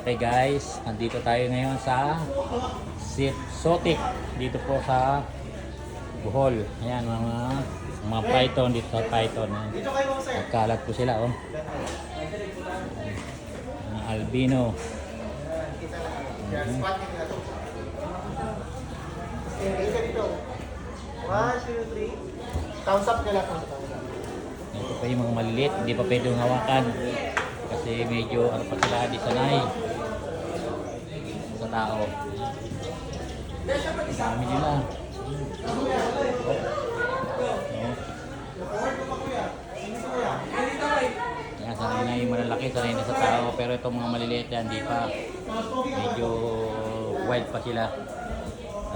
Okay guys, nandito tayo ngayon sa Sotik dito po sa Bohol. Ayan mga python dito sa python. Nagkalat po sila oh. Mga albino. Thumbs up nila po. Ito pa yung mga maliliit, hindi pa pwedeng hawakan. Kasi medyo ano pa sila, di sanay sa tao. Dami nila. Kaya sanay na yung malalaki, sanay na sa tao. Pero itong mga maliliit yan, di pa. Medyo wild pa sila.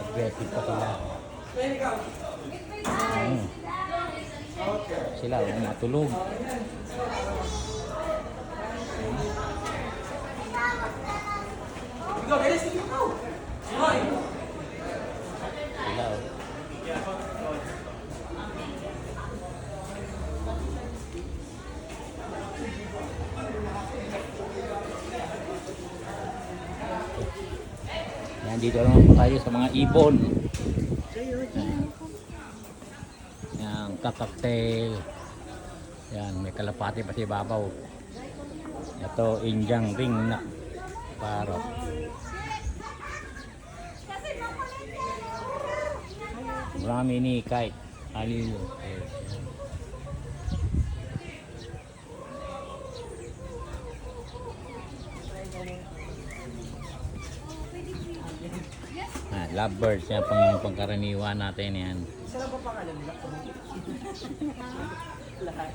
Aggressive pa sila. Sila, matulog. Sila, yan, dito naman po tayo sa mga ibon. Yan, kakaktail. Yan, may kalapati pa si babaw. Ito, Indian ring na parot. Marami ni kahit alilo. Lovebirds, yan pangkaraniwan natin yan. Saan ba pangalan nila? Lahat.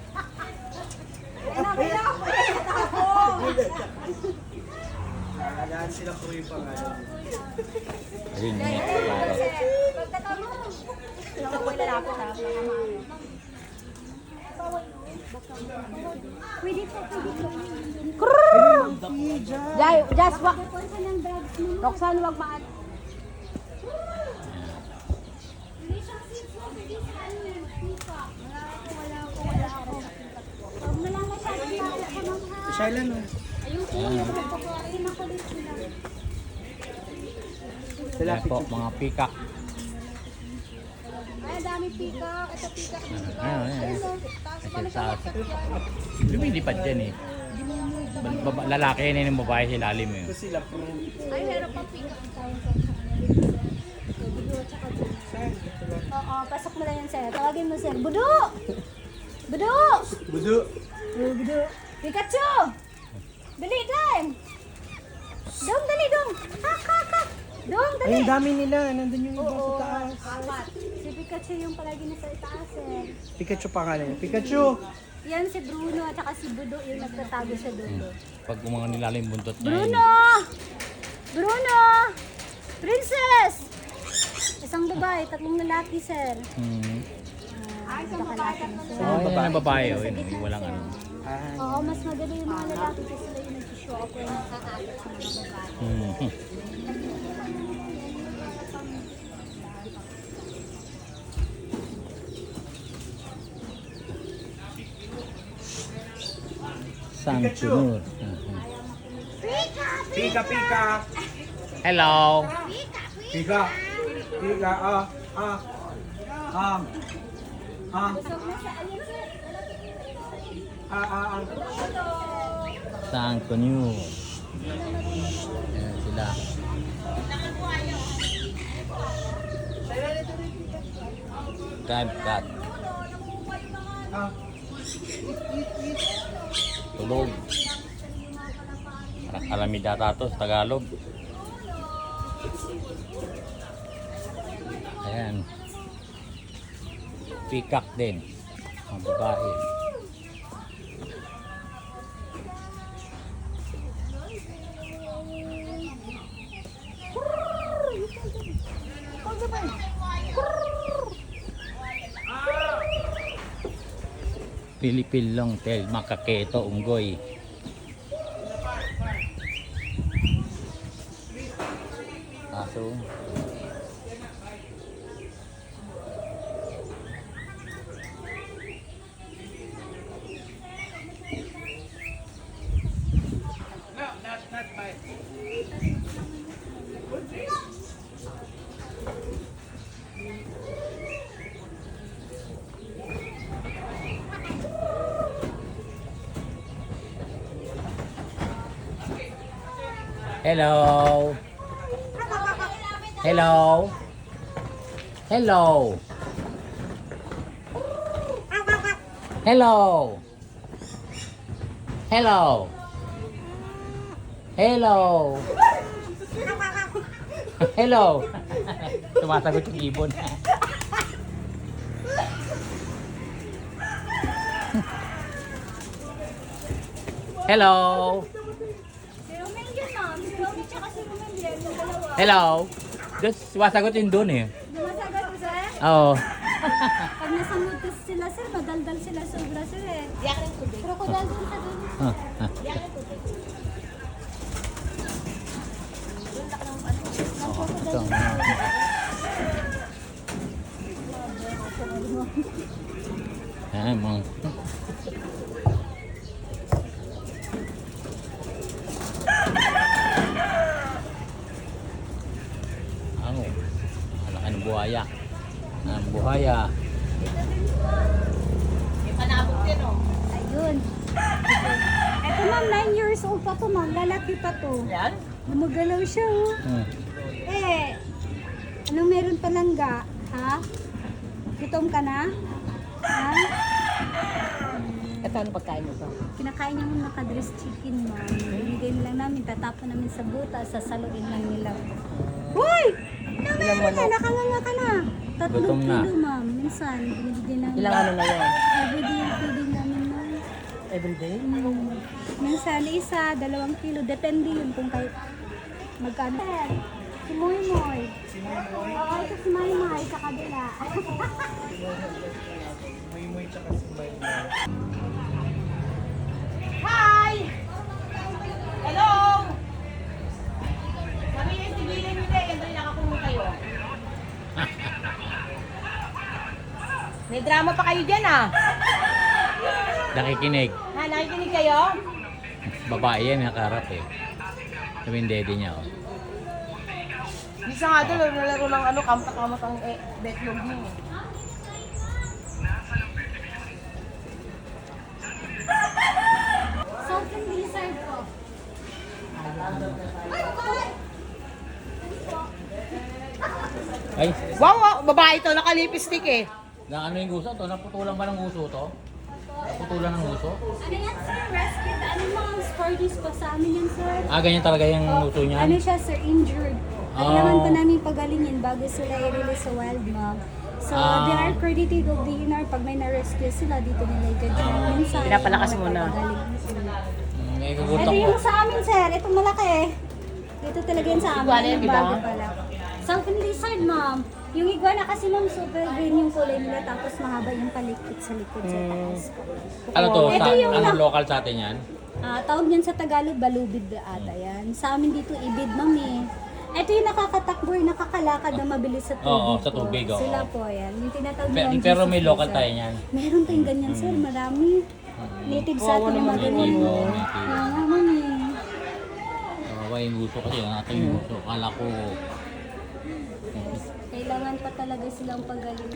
Alaan sila po yung pangalan. Ringnet, parot. Pwede po. Just wag. Roxanne, wag maan. Shailan no? Yan po, mga pikak. Ay, dami pikak. Ito pikak. Lumilipad dyan eh. Lalaki yan yung babae sa ilalim eh. Ito sila po. Ay, meron pa pikak. Oo, pasok mo lang yan, sir. Tawagin mo, sir. Budo! Budo! Budo! Budo! Pikachu! Dali, Dong! Dong, dali, Dong! Kak! Dong, dali! Ay, ang dami nila. Nandun yung iba sa taas. Apat. Si Pikachu yung palagi nasa itaas, eh. Pikachu pangalan. Pikachu! Yan si Bruno at saka si Budo yung nagtatago sa dulo. Pag mga nilalim buntot niya Bruno! Bruno! Princess! Isang babae, tatlong lalaki, sir. Ay, isang babae, tatlong lalaki. Yan ang babae oh, yun, walang ano. Oo, mas madali yung mga lalaki kasi sila yung nag-show ako yung nakakaalit sa mga babae. Sangsunur. Pika, pika! Hello. Pika! Pika, Sangsunur. Ayan sila. Cat. Tulog. Alamid data to sa Tagalog. Ayan. Peacock din. Ang babae. Philippine longtail makaketo unggoy. Aso. Not bite. Hello. Hello. Hello. Hello. Hello. Hello. Hello. Tumasagot yung ibon. Hello. Si Romel yun, ma'am. Si Romel tsaka si Romel yan. Yung dalawa. Hello. Just sumasagot yun doon eh. Dumasagot ko, sir. Oo. Pag nasa mood kasi sila, sir, madaldal sila sobra, sir eh. Crocodile dun sa dun. Ito. Ayan, mga. Ano? Alaki ng buhaya. Ang buhaya. Ayun. Eto ma'am, 9 years old pa to ma'am. Lalaki pa to. Yan? Lumagalaw siya oh. Hmm. Eh, anong meron palangga? Ha? Gutom ka na? Ha? Ito ano pagkain mo to? Kinakain niya mong nakadress chicken ma'am. Binigay lang namin, tatapon namin sa buta, sasaluin lang nila. Hoy! Namayin ka, nakanganga ka na. 3 Gutom na. kilo ma'am. Minsan, binibigyan namin. Ilang ano na yun? Everyday yung feeding namin ma'am. Everyday? Minsan, 1, 2 kilo. Depende yun kung kayo magkano. Si Moy Moy. Oo, ito si May May sa kabila. Muy tsaka si May. Hi! Hello! Kami yung sibilan nyo na, yung nakakulong kayo. May drama pa kayo dyan ah. Nakikinig. Ha, nakikinig kayo? Babae yan, nakaharap eh. Sabi yung daddy niya oh. Bisa nga doon, nalaro ng ano, kampak-kampak ang betlog mo. Southern Lizard po. Ay, Wow, wow, babae to, nakalipistik eh. na ano yung guso to? Naputulan ba ng guso to? Naputulan ng guso? Ano yan sir? Rescued. Ano mga sporties po sa amin yan sir? Ah, ganyan talaga yung guso niya? Ano siya sir? Injured. Kailangan pa namin pagalingin bago sila i-release sa wild mom. So, they are credited of the DNR. Pag may na-rescue sila, dito nila i-gadget. Minsan, Pinapalakas muna. May Ito gugutok ko. yung sa amin sir. Itong malaki. Dito talaga yan sa amin. Iguana yan, Yung di ba? bago pala. Southern Lizard ma'am. Yung iguana kasi ma'am super green yung kulay nila tapos mahaba yung palikpit sa likod sa taas. Ano to? Ito Sa, yung ano na- local sa atin yan? Tawag niyan sa Tagalog, balubid ata yan. Sa amin dito, ibid ma'am eh. Ito yung nakakatakbo, yung nakakalakad na mabilis sa tubig. Oo, sa po. tubig, oo. Sila po yan. Yung tinatawag Pero, nilang pero Jesus may local Lizard. tayo niyan. Meron tayong ganyan sir, marami. Native sa atin yung mga ganyan. native, mo. oo, native. Kaya nga ma'am eh. Yung gusto kasi, natin yung gusto. Kala ko, Kailangan pa talaga silang pagaling.